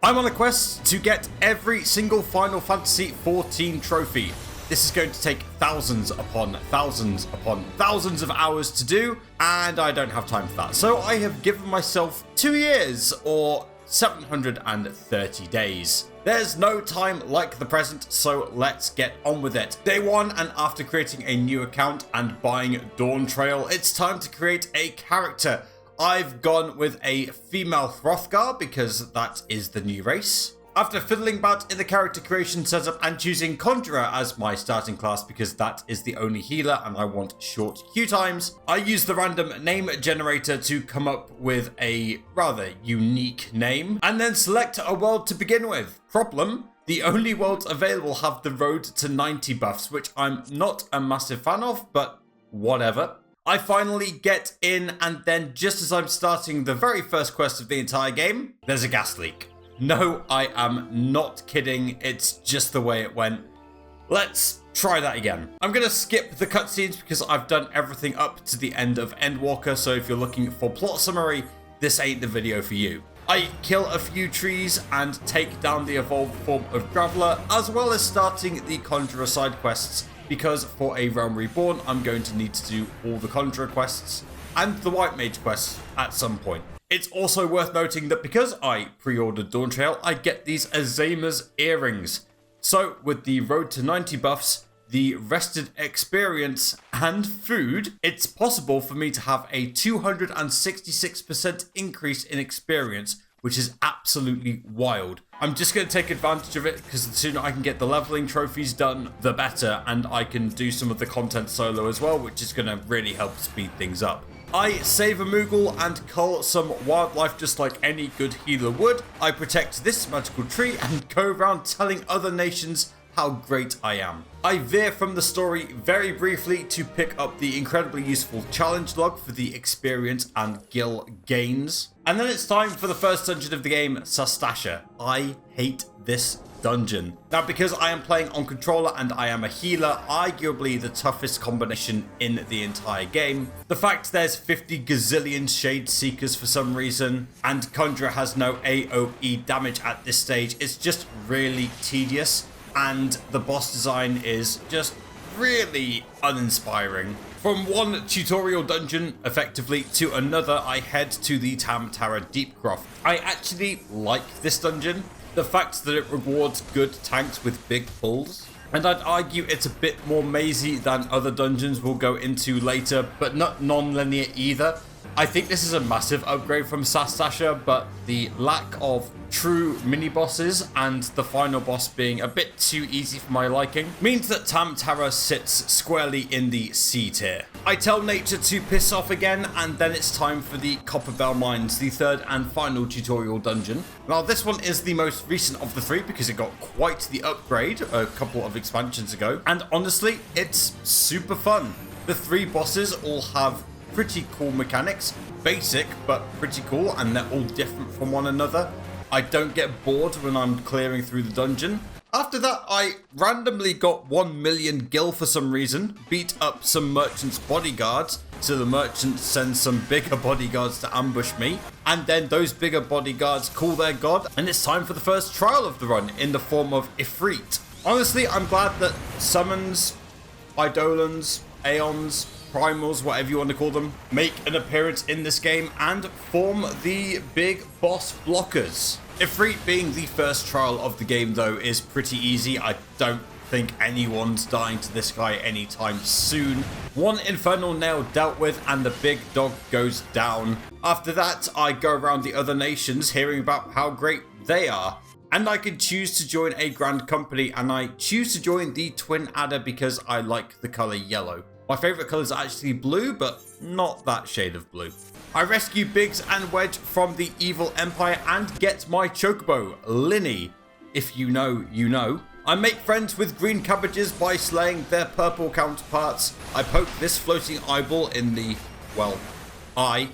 I'm on a quest to get every single Final Fantasy XIV trophy. This is going to take thousands upon thousands upon thousands of hours to do, and I don't have time for that. So I have given myself 2 years, or 730 days. There's no time like the present, so let's get on with it. Day 1, and after creating a new account and buying Dawn Trail, it's time to create a character. I've gone with a female Hrothgar because that is the new race. After fiddling about in the character creation setup and choosing Conjurer as my starting class because that is the only healer and I want short queue times, I use the random name generator to come up with a rather unique name and then select a world to begin with. Problem: the only worlds available have the road to 90 buffs, which I'm not a massive fan of, but whatever. I finally get in, and then just as I'm starting the very first quest of the entire game, there's a gas leak. No, I am not kidding. It's just the way it went. Let's try that again. I'm going to skip the cutscenes because I've done everything up to the end of Endwalker, so if you're looking for plot summary, this ain't the video for you. I kill a few trees and take down the evolved form of Graveler, as well as starting the Conjurer side quests, because for a Realm Reborn, I'm going to need to do all the Conjurer quests and the White Mage quests at some point. It's also worth noting that because I pre-ordered Dawn Trail, I get these Azema's earrings. So with the road to 90 buffs, the rested experience and food, it's possible for me to have a 266% increase in experience, which is absolutely wild. I'm just going to take advantage of it because the sooner I can get the leveling trophies done, the better, and I can do some of the content solo as well, which is going to really help speed things up. I save a Moogle and cull some wildlife just like any good healer would. I protect this magical tree and go around telling other nations how great I am. I veer from the story very briefly to pick up the incredibly useful challenge log for the experience and gil gains. And then it's time for the first dungeon of the game, Sastasha. I hate this dungeon. Now, because I am playing on controller and I am a healer, arguably the toughest combination in the entire game. The fact there's 50 gazillion Shade Seekers for some reason, and Conjurer has no AoE damage at this stage, it's just really tedious, and the boss design is just really uninspiring. From one tutorial dungeon, effectively, to another, I head to the Tam-Tara Deepcroft. I actually like this dungeon. The fact that it rewards good tanks with big pulls. And I'd argue it's a bit more mazy than other dungeons we'll go into later, but not non-linear either. I think this is a massive upgrade from Sastasha, but the lack of true mini-bosses and the final boss being a bit too easy for my liking means that Tam-Tara sits squarely in the C tier. I tell nature to piss off again, and then it's time for the Copperbell Mines, the third and final tutorial dungeon. Now, this one is the most recent of the three because it got quite the upgrade a couple of expansions ago, and honestly, it's super fun. The three bosses all have pretty cool mechanics, basic but pretty cool, and they're all different from one another. I don't get bored when I'm clearing through the dungeon. After that, I randomly got 1 million gil for some reason, beat up some merchants' bodyguards, so the merchant sends some bigger bodyguards to ambush me, and then those bigger bodyguards call their god, and it's time for the first trial of the run in the form of Ifrit. Honestly, I'm glad that summons, eidolons, aeons, primals, whatever you want to call them, make an appearance in this game and form the big boss blockers. Ifrit being the first trial of the game though is pretty easy. I don't think anyone's dying to this guy anytime soon. One infernal nail dealt with and the big dog goes down. After that, I go around the other nations hearing about how great they are. And I can choose to join a grand company, and I choose to join the Twin Adder because I like the color yellow. My favorite color is actually blue, but not that shade of blue. I rescue Biggs and Wedge from the evil empire and get my chocobo, Linny. If you know, you know. I make friends with green cabbages by slaying their purple counterparts. I poke this floating eyeball in the, well, eye,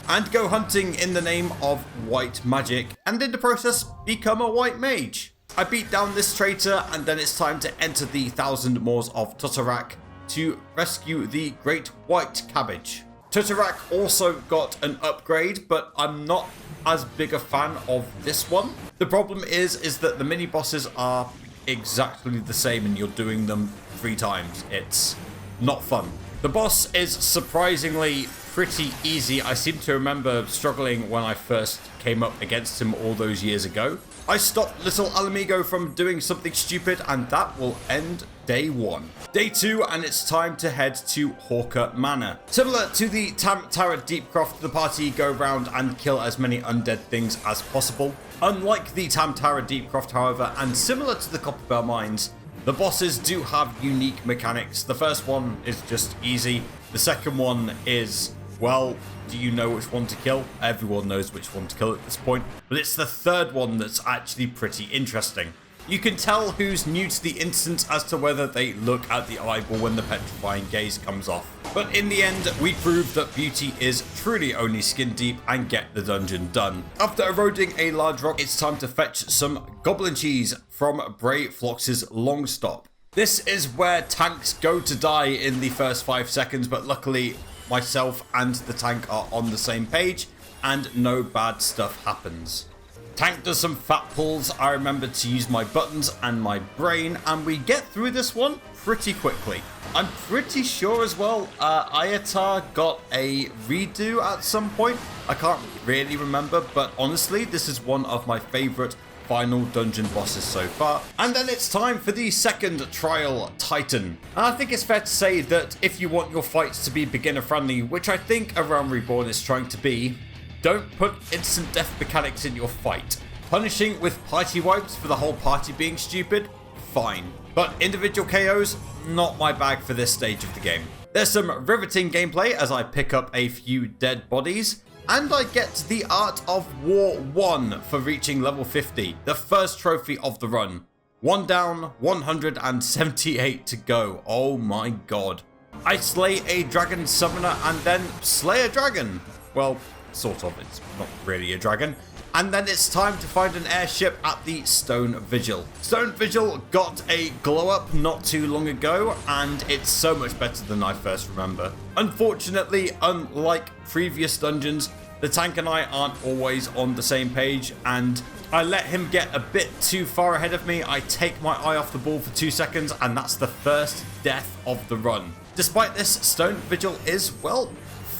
and go hunting in the name of white magic, and in the process become a white mage. I beat down this traitor, and then it's time to enter the 1,000 Moors of Totorak to rescue the Great White Cabbage. Tuturak also got an upgrade, but I'm not as big a fan of this one. The problem is that the mini bosses are exactly the same and you're doing them 3 times. It's not fun. The boss is surprisingly pretty easy. I seem to remember struggling when I first came up against him all those years ago. I stopped little Alamigo from doing something stupid, and that will end day 1. Day 2, and it's time to head to Hawker Manor. Similar to the Tara Deepcroft, the party go around and kill as many undead things as possible. Unlike the Tara Deepcroft, however, and similar to the Copperbell Mines, the bosses do have unique mechanics. The first one is just easy. The second one is, well, do you know which one to kill? Everyone knows which one to kill at this point. But it's the third one that's actually pretty interesting. You can tell who's new to the instance as to whether they look at the eyeball when the petrifying gaze comes off. But in the end, we prove that beauty is truly only skin deep and get the dungeon done. After eroding a large rock, it's time to fetch some goblin cheese from Bray Flox's long stop. This is where tanks go to die in the first 5 seconds, but luckily myself and the tank are on the same page and no bad stuff happens. Tank does some fat pulls. I remember to use my buttons and my brain, and we get through this one pretty quickly. I'm pretty sure as well Ayatar got a redo at some point. I can't really remember, but honestly this is one of my favorite final dungeon bosses so far. And then it's time for the second trial Titan. And I think it's fair to say that if you want your fights to be beginner friendly, which I think A Realm Reborn is trying to be, don't put instant death mechanics in your fight. Punishing with party wipes for the whole party being stupid, fine. But individual KOs, not my bag for this stage of the game. There's some riveting gameplay as I pick up a few dead bodies, and I get the Art of War 1 for reaching level 50, the first trophy of the run. 1 down, 178 to go. Oh my god. I slay a dragon summoner and then slay a dragon. Well, sort of, it's not really a dragon. And then it's time to find an airship at the Stone Vigil. Stone Vigil got a glow up not too long ago, and it's so much better than I first remember. Unfortunately, unlike previous dungeons, the tank and I aren't always on the same page, and I let him get a bit too far ahead of me. I take my eye off the ball for 2 seconds, and that's the first death of the run. Despite this, Stone Vigil is, well,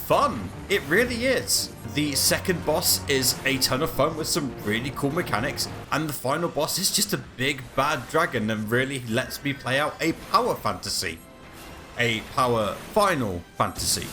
fun. It really is. The second boss is a ton of fun with some really cool mechanics, and the final boss is just a big bad dragon and really lets me play out a power fantasy. A power final fantasy.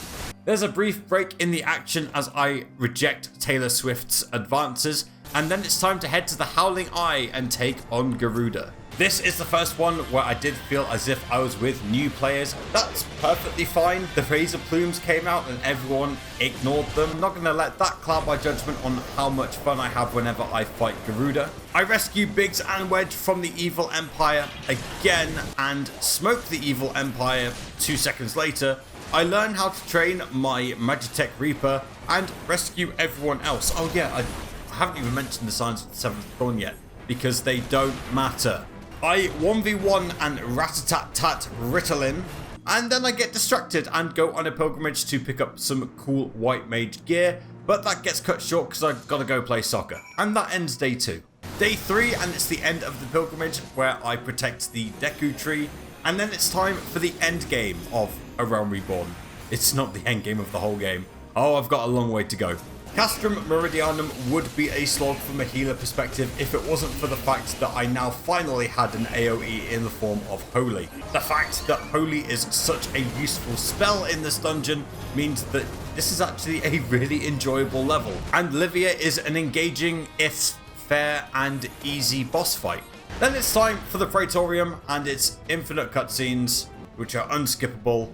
There's a brief break in the action as I reject Taylor Swift's advances, and then it's time to head to the Howling Eye and take on Garuda. This is the first one where I did feel as if I was with new players. That's perfectly fine. The Razor Plumes came out and everyone ignored them. I'm not going to let that cloud my judgment on how much fun I have whenever I fight Garuda. I rescue Biggs and Wedge from the Evil Empire again and smoke the Evil Empire 2 seconds later. I learn how to train my Magitech Reaper and rescue everyone else. Oh yeah, I haven't even mentioned the Signs of the Seventh Dawn yet because they don't matter. I 1v1 and rat-a-tat-tat Ritalin, and then I get distracted and go on a pilgrimage to pick up some cool white mage gear, but that gets cut short because I've got to go play soccer. And that ends day 2. Day 3, and it's the end of the pilgrimage where I protect the Deku tree, and then it's time for the end game of A Realm Reborn. It's not the end game of the whole game. Oh, I've got a long way to go. Castrum Meridianum would be a slog from a healer perspective if it wasn't for the fact that I now finally had an AoE in the form of Holy. The fact that Holy is such a useful spell in this dungeon means that this is actually a really enjoyable level. And Livia is an engaging, if fair and easy boss fight. Then it's time for the Praetorium and its infinite cutscenes, which are unskippable.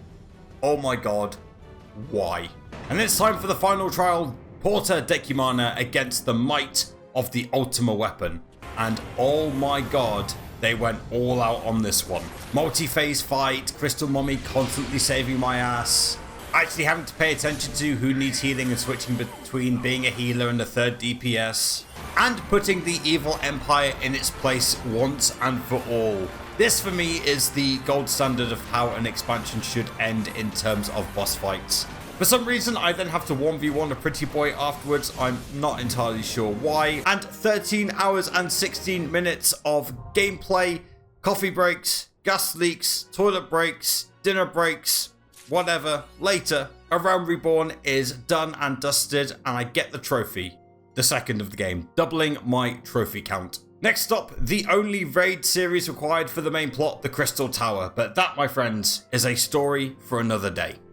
Oh my god, why? And it's time for the final trial, Porta Decumana against the might of the Ultima weapon. And oh my god, they went all out on this one. Multi-phase fight, Crystal Mummy constantly saving my ass. Actually having to pay attention to who needs healing and switching between being a healer and a third DPS. And putting the Evil Empire in its place once and for all. This for me is the gold standard of how an expansion should end in terms of boss fights. For some reason, I then have to 1v1 a pretty boy afterwards. I'm not entirely sure why. And 13 hours and 16 minutes of gameplay, coffee breaks, gas leaks, toilet breaks, dinner breaks, whatever. Later, A Realm Reborn is done and dusted, and I get the trophy. The second of the game, doubling my trophy count. Next up, the only raid series required for the main plot, the Crystal Tower. But that, my friends, is a story for another day.